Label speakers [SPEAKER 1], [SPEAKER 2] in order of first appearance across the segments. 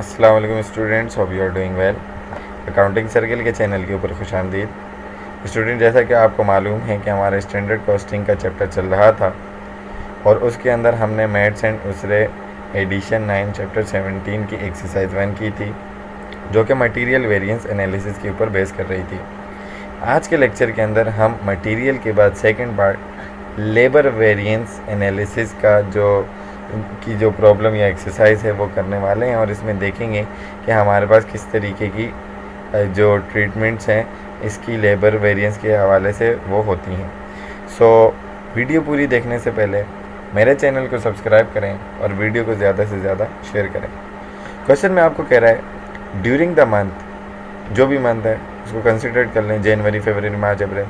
[SPEAKER 1] अस्सलाम वालेकुम students, hope you are doing well. Accounting circle के चैनल के ऊपर खुशामदीद। स्टूडेंट, जैसा कि आपको मालूम है कि हमारा स्टैंडर्ड कॉस्टिंग का चैप्टर चल रहा था और उसके अंदर हमने मैथ्स एंड उसरे एडिशन 9 चैप्टर 17 की एक्सरसाइज 1 की थी, जो कि मटेरियल वेरिएंस एनालिसिस के ऊपर बेस कर रही थी। आज के लेक्चर के अंदर हम मटेरियल के बाद second part labour variance analysis का जो प्रॉब्लम या एक्सरसाइज है वो करने वाले हैं और इसमें देखेंगे कि हमारे पास किस तरीके की जो ट्रीटमेंट्स हैं इसकी लेबर वेरिएंस के हवाले से वो होती हैं। वीडियो पूरी देखने से पहले मेरे चैनल को सब्सक्राइब करें और वीडियो को ज़्यादा से ज़्यादा शेयर करें। क्वेश्चन में आपको कह रहा है ड्यूरिंग द मंथ, जो भी मंथ है उसको कंसिडर कर लें, जनवरी, फरवरी, मार्च, अप्रैल,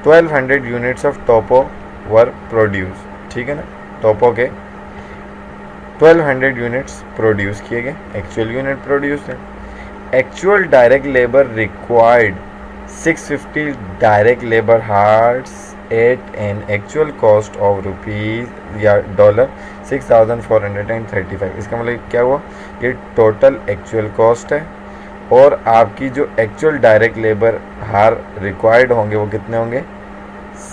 [SPEAKER 1] 1200 units of Toppo were produce. ठीक है ना, टोपो के 1200 यूनिट्स प्रोड्यूस किए गए, एक्चुअल यूनिट प्रोड्यूस है। Actual direct labour required 650 direct labour hours at an actual cost of rupees या डॉलर 6435। इसका मतलब क्या हुआ, ये टोटल एक्चुअल कॉस्ट है और आपकी जो एक्चुअल डायरेक्ट लेबर हार रिक्वायर्ड होंगे वो कितने होंगे,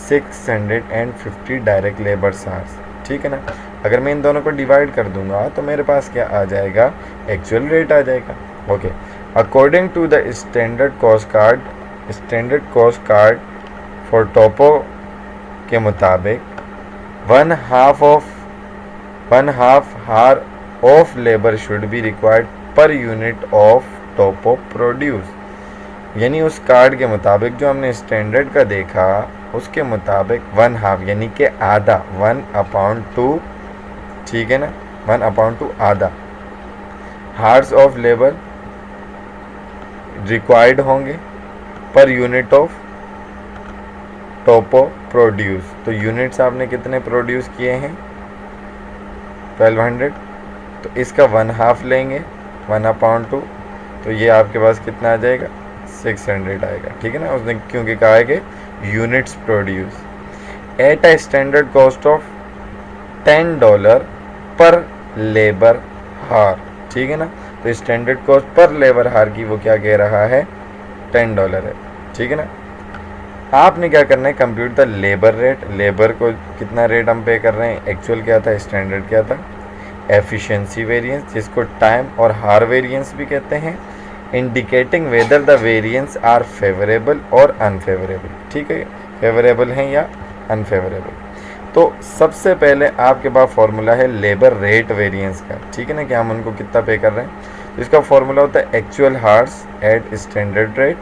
[SPEAKER 1] 650 डायरेक्ट लेबर हार्स। ठीक है ना। अगर मैं इन दोनों को डिवाइड कर दूंगा तो मेरे पास क्या आ जाएगा, एक्चुअल रेट आ जाएगा। Okay, according to the standard cost card for Topo के मुताबिक one half hour of labour should be required per unit of Topo produce. यानी उस कार्ड के मुताबिक जो हमने स्टैंडर्ड का देखा उसके मुताबिक 1/2 यानी कि आधा, 1/2, ठीक है ना, 1/2 आधा हार्स ऑफ लेबर रिक्वायर्ड होंगे पर यूनिट ऑफ टोपो प्रोड्यूस। तो यूनिट्स आपने कितने प्रोड्यूस किए हैं, 1200, तो इसका 1/2 लेंगे, 1/2, तो ये आपके पास कितना आ जाएगा, 600 आएगा। ठीक है ना, उसने क्योंकि कहा है कि units produce at a standard cost of $10 पर लेबर हार। ठीक है ना, तो स्टैंडर्ड कॉस्ट पर लेबर हार की वो क्या कह रहा है, $10 है। ठीक है ना, आपने क्या करना है, compute the labour rate. Labour को कितना रेट हम पे कर रहे हैं, एक्चुअल क्या था, स्टैंडर्ड क्या था, एफिशिएंसी वेरिएंस जिसको टाइम और हार वेरिएंस भी कहते हैं, indicating whether the variance are favourable और अनफेवरेबल। ठीक है, फेवरेबल हैं या अनफेवरेबल। तो सबसे पहले आपके पास फॉर्मूला है लेबर रेट वेरिएंस का। ठीक है ना, कि हम उनको कितना पे कर रहे हैं, तो इसका फॉर्मूला होता है actual hours at standard rate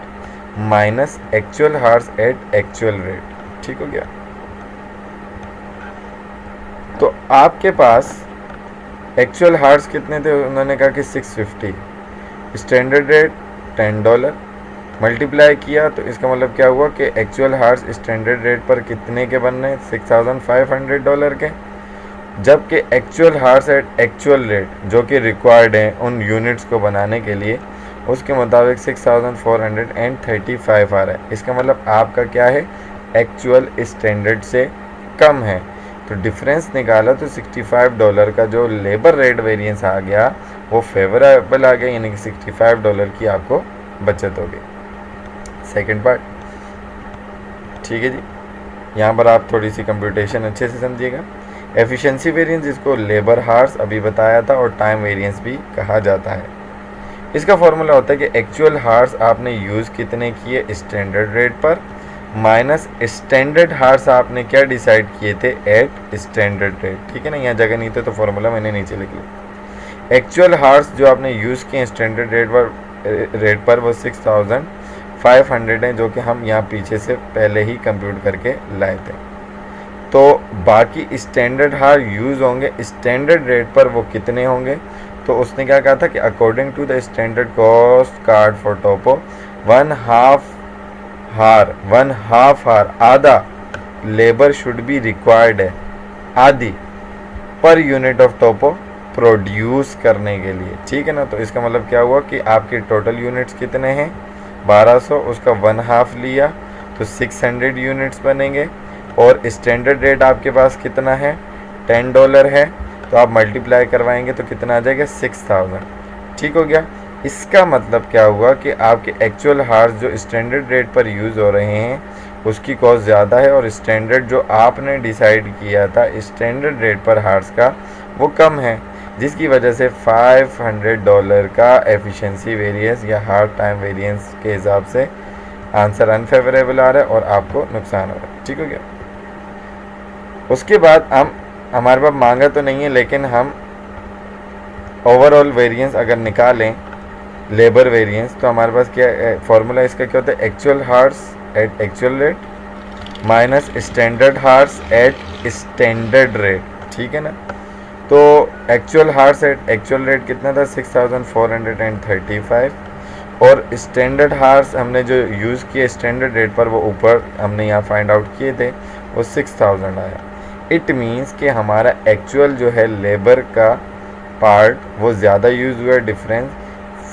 [SPEAKER 1] minus actual hours at actual rate. ठीक हो गया। तो आपके पास एक्चुअल हार्स कितने थे, उन्होंने कहा कि 650, स्टैंडर्ड रेट $10 मल्टीप्लाई किया, तो इसका मतलब क्या हुआ कि एक्चुअल हार्स स्टैंडर्ड रेट पर कितने के बन रहे हैं, $6500 के, जबकि actual hours at actual rate जो कि रिक्वायर्ड है उन यूनिट्स को बनाने के लिए उसके मुताबिक 6435 आ रहा है। इसका मतलब आपका क्या है, एक्चुअल स्टैंडर्ड से कम है। तो डिफरेंस निकाला तो $65 का जो लेबर रेट वेरिएंस आ गया वो फेवरेबल आ गया, यानी कि $65 की आपको बचत होगी। सेकंड पार्ट, ठीक है जी, यहाँ पर आप थोड़ी सी कंप्यूटेशन अच्छे से समझिएगा। एफिशिएंसी वेरिएंस जिसको लेबर हार्स अभी बताया था और टाइम वेरिएंस भी कहा जाता है, इसका फॉर्मूला होता है कि एक्चुअल हार्स आपने यूज़ कितने किए स्टैंडर्ड रेट पर माइनस स्टैंडर्ड हार्स आपने क्या डिसाइड किए थे एट स्टैंडर्ड रेट। ठीक है ना, यहाँ जगह नहीं थे तो फॉर्मूला मैंने नीचे लिख लिया। एक्चुअल हार्स जो आपने यूज़ किए स्टैंडर्ड रेट पर वो 6500 हैं, जो कि हम यहाँ पीछे से पहले ही कंप्यूट करके लाए थे। तो बाकी स्टैंडर्ड हार यूज़ होंगे स्टैंडर्ड रेट पर वो कितने होंगे, तो उसने क्या कहा था कि according to the standard cost card for Topo 1/2 hour आधा लेबर शुड बी रिक्वायर्ड है, आधी पर यूनिट ऑफ टोपो प्रोड्यूस करने के लिए। ठीक है ना, तो इसका मतलब क्या हुआ कि आपके टोटल यूनिट्स कितने हैं, 1200, उसका 1/2 लिया तो 600 यूनिट्स बनेंगे और स्टैंडर्ड रेट आपके पास कितना है, $10 है, तो आप मल्टीप्लाई करवाएंगे तो कितना आ जाएगा, 6000। ठीक हो गया। इसका मतलब क्या हुआ कि आपके एक्चुअल हार्स जो स्टैंडर्ड रेट पर यूज़ हो रहे हैं उसकी कॉस्ट ज़्यादा है, और स्टैंडर्ड जो आपने डिसाइड किया था स्टैंडर्ड रेट पर हार्स का वो कम है, जिसकी वजह से $500 का एफिशिएंसी वेरिएंस या हार्ड टाइम वेरिएंस के हिसाब से आंसर अनफेवरेबल आ रहा है और आपको नुकसान हो रहा है। ठीक हो गया। उसके बाद हमारे पास मांगा तो नहीं है, लेकिन हम ओवरऑल वेरिएंस अगर निकालें लेबर वेरिएंस, तो हमारे पास क्या फॉर्मूला इसका क्या होता है, actual hours at actual rate minus standard hours at standard rate. ठीक है ना। तो actual hours at actual rate कितना था, 6435, और स्टैंडर्ड हार्स हमने जो यूज़ किए स्टैंडर्ड रेट पर वो ऊपर हमने यहाँ फाइंड आउट किए थे, वो 6000 आया। इट मीन्स कि हमारा एक्चुअल जो है लेबर का पार्ट वो ज़्यादा यूज़ हुआ, डिफरेंस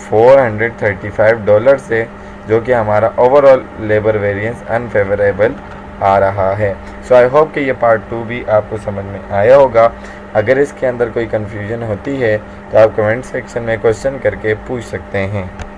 [SPEAKER 1] $435 से, जो कि हमारा ओवरऑल लेबर वेरिएंस अनफेवरेबल आ रहा है। सो आई होप कि ये पार्ट 2 भी आपको समझ में आया होगा। अगर इसके अंदर कोई कन्फ्यूजन होती है तो आप कमेंट सेक्शन में क्वेश्चन करके पूछ सकते हैं।